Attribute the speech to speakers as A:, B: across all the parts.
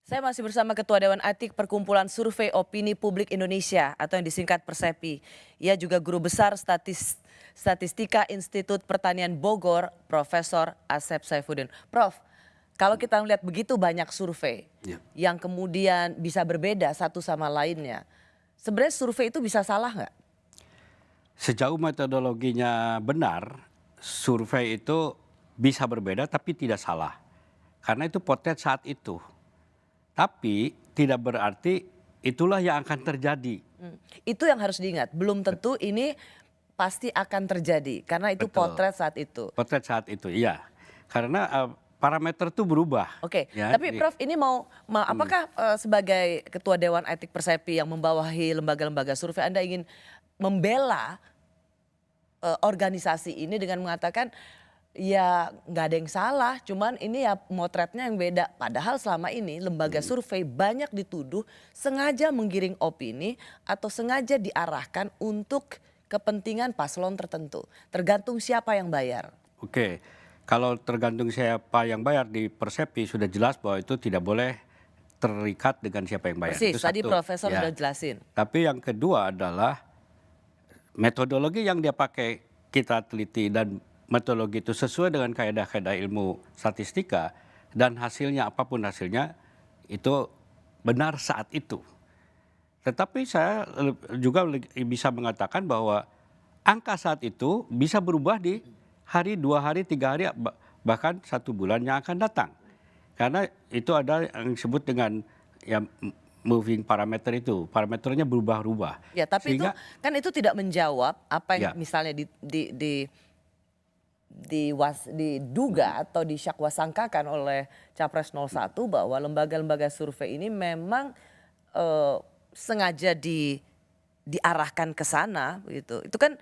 A: Saya masih bersama Ketua Dewan Etik Perkumpulan Survei Opini Publik Indonesia atau yang disingkat Persepi. Ia juga Guru Besar Statistika Institut Pertanian Bogor, Profesor Asep Saifuddin. Prof, kalau kita melihat begitu banyak survei
B: Ya.
A: yang kemudian bisa berbeda satu sama lainnya, sebenarnya survei itu bisa salah nggak?
B: Sejauh metodologinya benar, survei itu bisa berbeda tapi tidak salah. Karena itu potret saat itu. Tapi tidak berarti itulah yang akan terjadi.
A: Itu yang harus diingat. Belum tentu ini pasti akan terjadi karena itu
B: Betul.
A: potret saat itu.
B: Potret saat itu, iya. Karena parameter itu berubah.
A: Oke,
B: Ya,
A: tapi Prof ini apakah sebagai Ketua Dewan Etik Persepi yang membawahi lembaga-lembaga survei Anda ingin membela organisasi ini dengan mengatakan ya nggak ada yang salah, cuman ini ya motretnya yang beda. Padahal selama ini lembaga survei banyak dituduh sengaja menggiring opini atau sengaja diarahkan untuk kepentingan paslon tertentu. Tergantung siapa yang bayar.
B: Oke, kalau tergantung siapa yang bayar di Persepi sudah jelas bahwa itu tidak boleh terikat dengan siapa yang bayar.
A: Persis,
B: Itu
A: tadi
B: satu.
A: Profesor
B: Ya.
A: sudah jelasin.
B: Tapi yang kedua adalah metodologi yang dia pakai kita teliti dan metodologi itu sesuai dengan kaidah-kaidah ilmu statistika dan hasilnya apapun hasilnya itu benar saat itu. Tetapi saya juga bisa mengatakan bahwa angka saat itu bisa berubah di hari, 2 hari, 3 hari, bahkan 1 bulan yang akan datang. Karena itu ada yang disebut dengan ya moving parameter itu, parameternya berubah-ubah.
A: Ya, tapi
B: Sehingga,
A: itu tidak menjawab apa yang
B: ya,
A: misalnya diduga atau disyakwasangkakan oleh Capres 01 bahwa lembaga-lembaga survei ini memang sengaja diarahkan ke sana gitu. Itu kan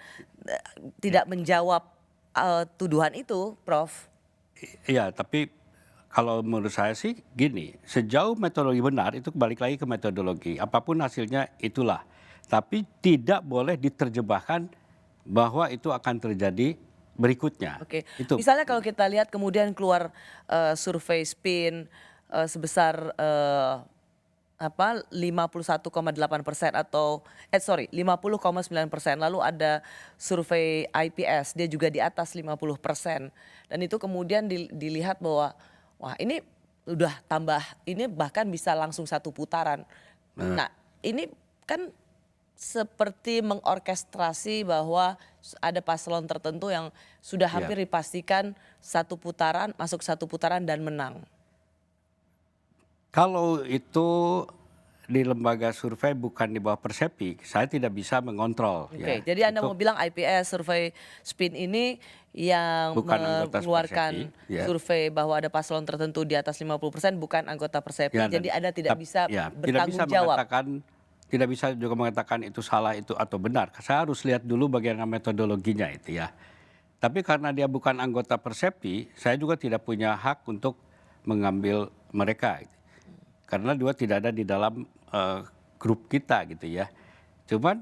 A: tidak menjawab tuduhan itu, Prof.
B: iya, tapi kalau menurut saya sih gini, sejauh metodologi benar itu balik lagi ke metodologi. Apapun hasilnya itulah. Tapi tidak boleh diterjemahkan bahwa itu akan terjadi berikutnya.
A: Oke,
B: Itu.
A: misalnya kalau kita lihat kemudian keluar survei SPIN sebesar 51,8% atau 50,9%. Lalu ada survei IPS, dia juga di atas 50%. Dan itu kemudian dilihat bahwa wah ini udah tambah, ini bahkan bisa langsung satu putaran. Nah ini kan seperti mengorkestrasi bahwa ada paslon tertentu yang sudah hampir dipastikan masuk satu putaran dan menang.
B: Kalau itu di lembaga survei bukan di bawah Persepi, saya tidak bisa mengontrol.
A: Oke,
B: Ya.
A: jadi Anda
B: Itu
A: mau bilang IPS survei SPIN ini yang
B: bukan anggota
A: mengeluarkan
B: Persepi, ya.
A: survei bahwa ada paslon tertentu di atas 50% bukan anggota Persepi.
B: Ya,
A: Jadi Anda tidak bisa
B: tidak
A: bertanggung
B: bisa
A: jawab.
B: tidak bisa juga mengatakan itu salah itu atau benar. Saya harus lihat dulu bagaimana metodologinya itu ya. Tapi karena dia bukan anggota Persepi, saya juga tidak punya hak untuk mengambil mereka. Karena dua tidak ada di dalam grup kita gitu ya. Cuman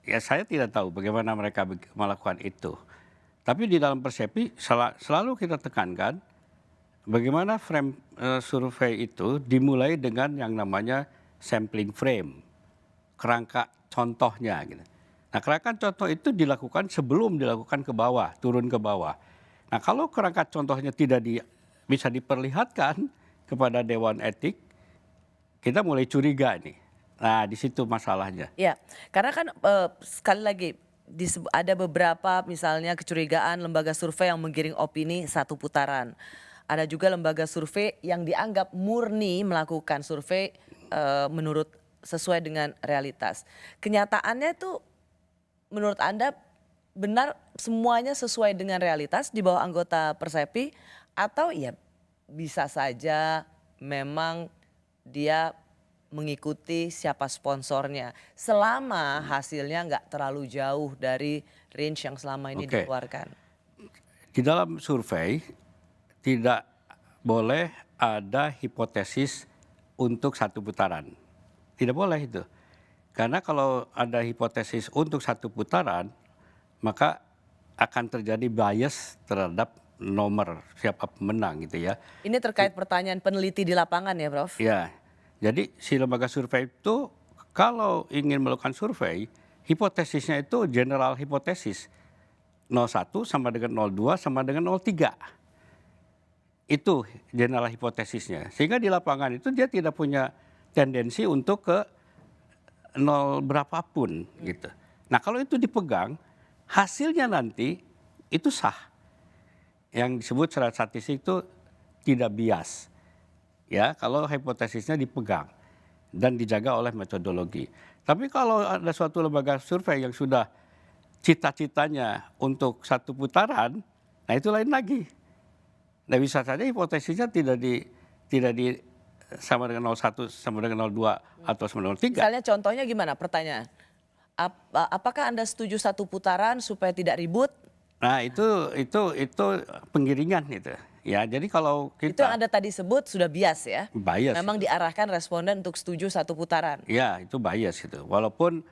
B: ya saya tidak tahu bagaimana mereka melakukan itu. Tapi di dalam Persepi selalu kita tekankan bagaimana frame survei itu dimulai dengan yang namanya sampling frame, kerangka contohnya gitu. Nah, kerangka contoh itu dilakukan sebelum dilakukan ke bawah, turun ke bawah. Nah, kalau kerangka contohnya tidak bisa diperlihatkan kepada Dewan Etik, kita mulai curiga nih. Nah, di situ masalahnya.
A: Ya, karena kan sekali lagi ada beberapa misalnya kecurigaan lembaga survei yang menggiring opini satu putaran. Ada juga lembaga survei yang dianggap murni melakukan survei menurut sesuai dengan realitas. Kenyataannya itu menurut Anda benar semuanya sesuai dengan realitas di bawah anggota Persepi atau ya bisa saja memang dia mengikuti siapa sponsornya selama hasilnya nggak terlalu jauh dari range yang selama ini
B: Oke.
A: dikeluarkan.
B: Di dalam survei tidak boleh ada hipotesis untuk satu putaran. Tidak boleh itu. Karena kalau ada hipotesis untuk satu putaran, maka akan terjadi bias terhadap nomor siapa pemenang gitu ya.
A: Ini terkait pertanyaan peneliti di lapangan ya, Prof?
B: Ya, jadi si lembaga survei itu kalau ingin melakukan survei, hipotesisnya itu general hipotesis. 01 sama dengan 02 sama dengan 03. Itu general hipotesisnya. Sehingga di lapangan itu dia tidak punya tendensi untuk ke nol berapapun gitu. Nah kalau itu dipegang, hasilnya nanti itu sah. Yang disebut secara statistik itu tidak bias. Ya, kalau hipotesisnya dipegang dan dijaga oleh metodologi. Tapi kalau ada suatu lembaga survei yang sudah cita-citanya untuk satu putaran, nah itu lain lagi. Nah bisa saja hipotesisnya tidak di sama dengan 01 sama dengan 02 atau sama dengan 03.
A: Misalnya contohnya gimana pertanyaan? Apakah Anda setuju satu putaran supaya tidak ribut?
B: Nah itu penggiringan itu. Ya jadi kalau
A: Itu yang
B: kita
A: Anda tadi sebut sudah bias ya?
B: bias,
A: Memang diarahkan responden untuk setuju satu putaran.
B: ya itu bias itu. Walaupun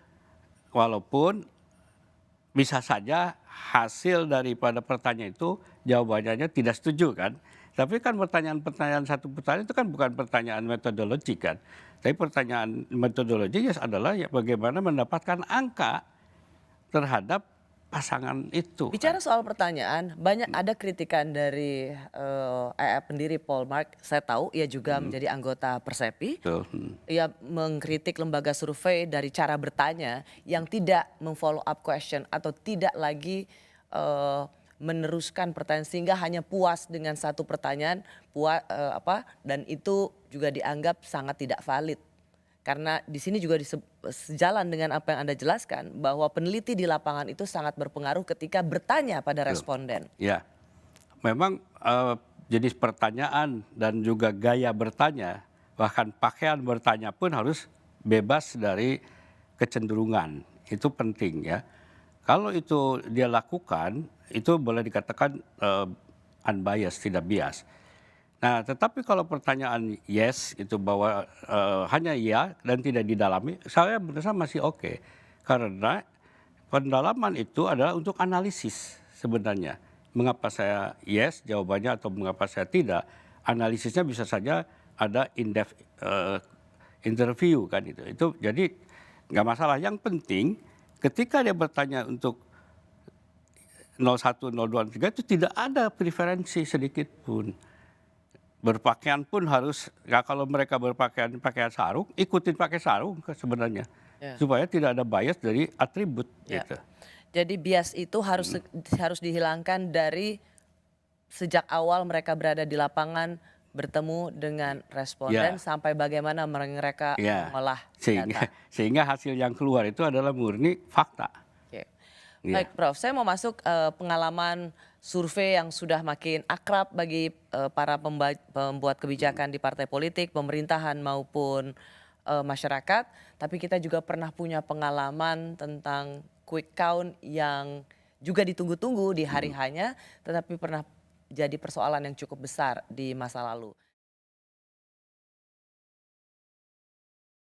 B: bisa saja hasil daripada pertanyaan itu jawabannya tidak setuju kan. Tapi kan pertanyaan satu putaran itu kan bukan pertanyaan metodologi kan. Tapi pertanyaan metodologi adalah ya bagaimana mendapatkan angka terhadap pasangan itu.
A: Bicara soal pertanyaan, banyak ada kritikan dari pendiri Polmark. Saya tahu ia juga menjadi anggota Persepi.
B: Betul.
A: Ia mengkritik lembaga survei dari cara bertanya yang tidak memfollow up question atau tidak lagi meneruskan pertanyaan sehingga hanya puas dengan satu pertanyaan dan itu juga dianggap sangat tidak valid. Karena di sini juga sejalan dengan apa yang Anda jelaskan bahwa peneliti di lapangan itu sangat berpengaruh ketika bertanya pada responden.
B: Ya, memang jenis pertanyaan dan juga gaya bertanya, bahkan pakaian bertanya pun harus bebas dari kecenderungan. Itu penting ya. Kalau itu dia lakukan, itu boleh dikatakan unbiased, tidak bias. Nah, tetapi kalau pertanyaan yes itu bahwa hanya ya dan tidak didalami, saya merasa masih oke. Karena pendalaman itu adalah untuk analisis sebenarnya. Mengapa saya yes jawabannya atau mengapa saya tidak? Analisisnya bisa saja ada in-depth interview kan itu. Itu jadi nggak masalah. Yang penting ketika dia bertanya untuk 01, 02, 03 itu tidak ada preferensi sedikit pun. Berpakaian pun harus, ya kalau mereka pakaian sarung, ikutin pakai sarung sebenarnya.
A: Ya.
B: Supaya tidak ada bias dari atribut.
A: Ya.
B: Gitu.
A: Jadi bias itu harus dihilangkan dari sejak awal mereka berada di lapangan bertemu dengan responden sampai bagaimana mereka mengolah data.
B: Sehingga hasil yang keluar itu adalah murni fakta.
A: Oke. Baik Prof, saya mau masuk pengalaman survei yang sudah makin akrab bagi para pembuat kebijakan di partai politik, pemerintahan maupun masyarakat. Tapi kita juga pernah punya pengalaman tentang quick count yang juga ditunggu-tunggu di hari hanya, tetapi pernah jadi persoalan yang cukup besar di masa lalu.